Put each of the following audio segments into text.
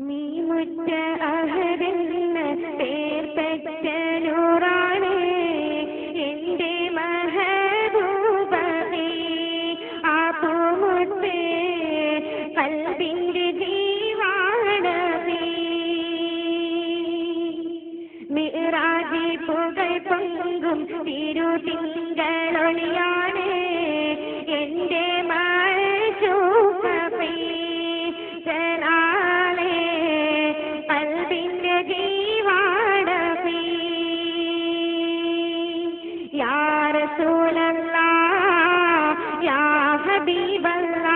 നീ മുറ്റ അഹദെന്ന് പേർ പെറ്റ നൂറാണ് എന്റെ മഹബൂബേ ആ പൂമുത്ത് കൽബിന്റെ ജീവാണവേ മിറാജി പുകൾ പൊങ്കും തിരുതിങ്കളൊളിയാണ് എന്റെ മഅ്ശൂഖേ ജലാലേ കൽബിന്റെ ജീവാണവേ യാ റസൂലല്ലാഹ് യാ ഹബീബല്ലാഹ്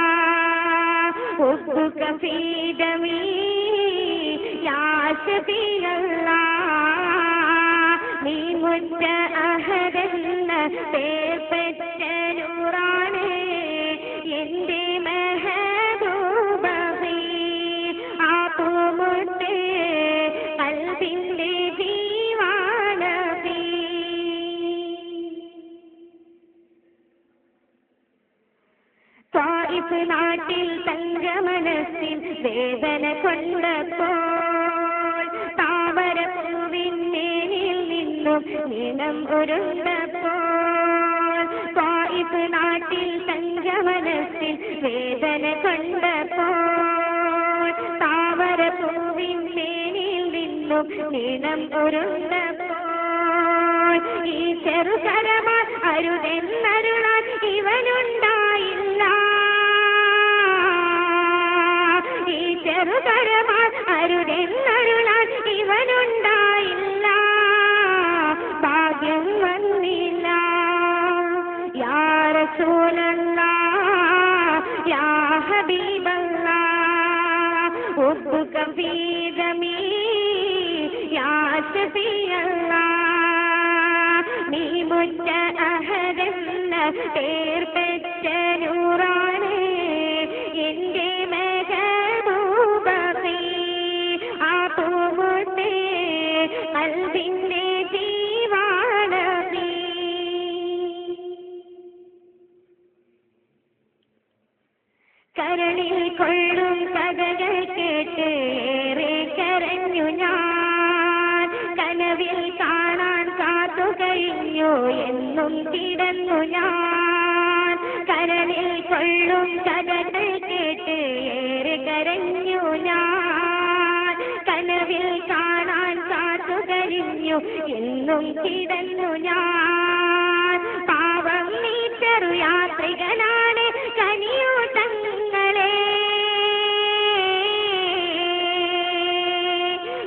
ഉബ്ബുക ഫീ ദമീ യാ ശഫീഅല്ലാഹ് നീ മുറ്റ അഹദെന്ന പേർ പെറ്റ നൂറാണ് എന്റെ മഹബൂബേ ആ പൂമുത്ത് കൽബിന്റെ ജീവാണവേ ത്വായിഫ് നാട്ടിൽ തങ്കമനസ്സിൽ വേദന കൊണ്ടപ്പോൾ താമരപ്പൂവിന്മേനിൽ നിന്നും നിണം ഉരുണ്ടപ്പോൾ ത്വായിഫ് നാട്ടിൽ തങ്കമനസ്സിൽ വേദന കൊണ്ടപ്പോൾ താമരപ്പൂവിന്മേനിൽ നിന്നും നിണം ഉരുണ്ടപ്പോൾ ഈ ചെറുകരമാർ അരുതെന്നരുളാൻ ഇവനുണ്ടായില്ല ഈ ചെറുകരമാർ അരുതെന്നരുളാൻ ഇവനുണ്ടായില്ല ഭാഗ്യം വന്നില്ല യാ റസൂലല്ലാഹ് യാ ഹബീബല്ലാഹ് ഉബ്ബുക ഫീ ദമീ യാ ശഫീഅല്ലാഹ് നീ മുറ്റ അഹദെന്ന പേർ പെറ്റ നൂറാണ് എന്റെ മഹബൂബേ ആ പൂമുത്ത് കൽബിന്റെ ജീവാണവേ കരളിൽ കൊള്ളും കഥകൾ കേട്ട് ഏറെ കരഞ്ഞു ഞാൻ കനവിൽ കാണാൻ കാത്തു കഴിഞ്ഞു എന്നും കിടന്നു ഞാൻ കരളിൽ കൊള്ളും കഥകൾ കേട്ട് ഏറെ കരഞ്ഞു ഞാൻ കനവിൽ കാണാൻ കാത്തു കഴിഞ്ഞു എന്നും കിടന്നു ഞാൻ പാവം നീ ചെറു യാത്രികനാണ് കനിയൂട്ടങ്ങളെ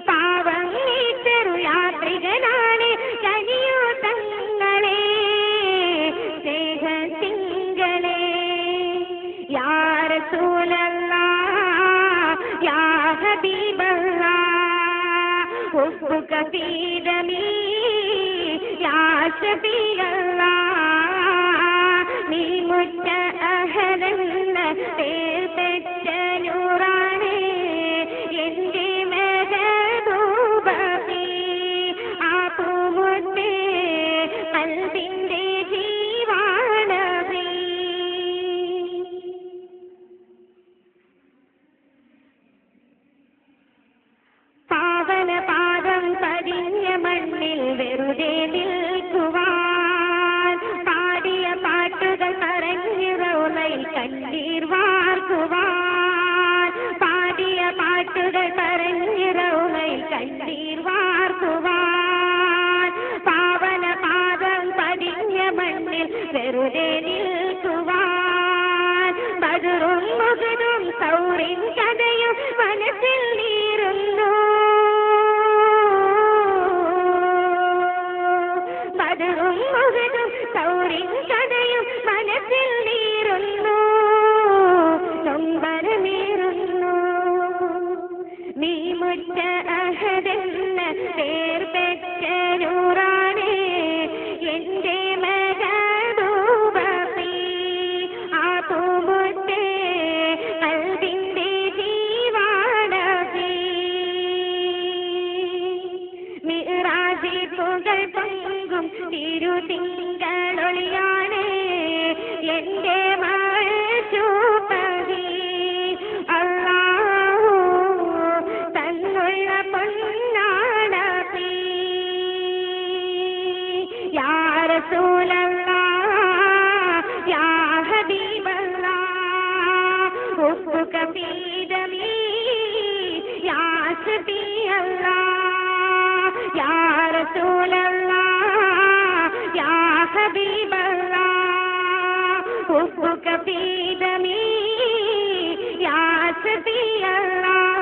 പാവം നീ ചെറു യാത്രികനാണ് കനിയൂട്ടങ്ങളെ സ്നേഹത്തിങ്കളെ യാ റസൂലല്ലാഹ് യാ ഹബീബല്ലാഹ് ഉബ്ബുക ഫീ ദമീ യാ ശഫീഅല്ലാഹ് നീ മുറ്റ അഹദെന്ന പേർ പെറ്റ നൂറാണ് എന്റെ മഹബൂബേ ആ പൂമുത്ത് കൽബിന്റെ ജീവാണവേ പാവന പാദം പതിഞ്ഞ മണ്ണിൽ വെറുതെ നിൽക്കുവാൻ പാടിയ പാട്ടുകൾ പറഞ്ഞു റൗളയിൽ കണ്ണീർ വാർക്കുവാൻ പാടിയ പാട്ടുകൾ പറഞ്ഞു റൗളയിൽ കണ്ണീർ വാർക്കുവാൻ പാവന പാദം പതിഞ്ഞ മണ്ണിൽ വെറുതെ നിൽക്കുവാൻ ബദറും മുഹദും സൗറിൻ കഥയും മനസ്സിൽ നീറുന്നു ബദറും മുഹദും സൗറിൻ കഥയും മനസ്സിൽ നീറുന്നു നൊമ്പരമേറുന്നു നീ മുറ്റ അഹദെന്ന പേർ പെറ്റ നൂറാണ് എന്റെ മഹബൂബേ ആ പൂമുത്ത് കൽബിന്റെ ജീവാണവേ മിറാജി പുകൾ പൊങ്കും തിരുതിങ്കളൊളിയാണ് എന്റെ മഅ്ശൂഖേ അല്ലാഹു رسول الله يا حبيب الله حبك في دمي يا شفيع الله يا رسول الله يا حبيب الله حبك في دمي يا شفيع الله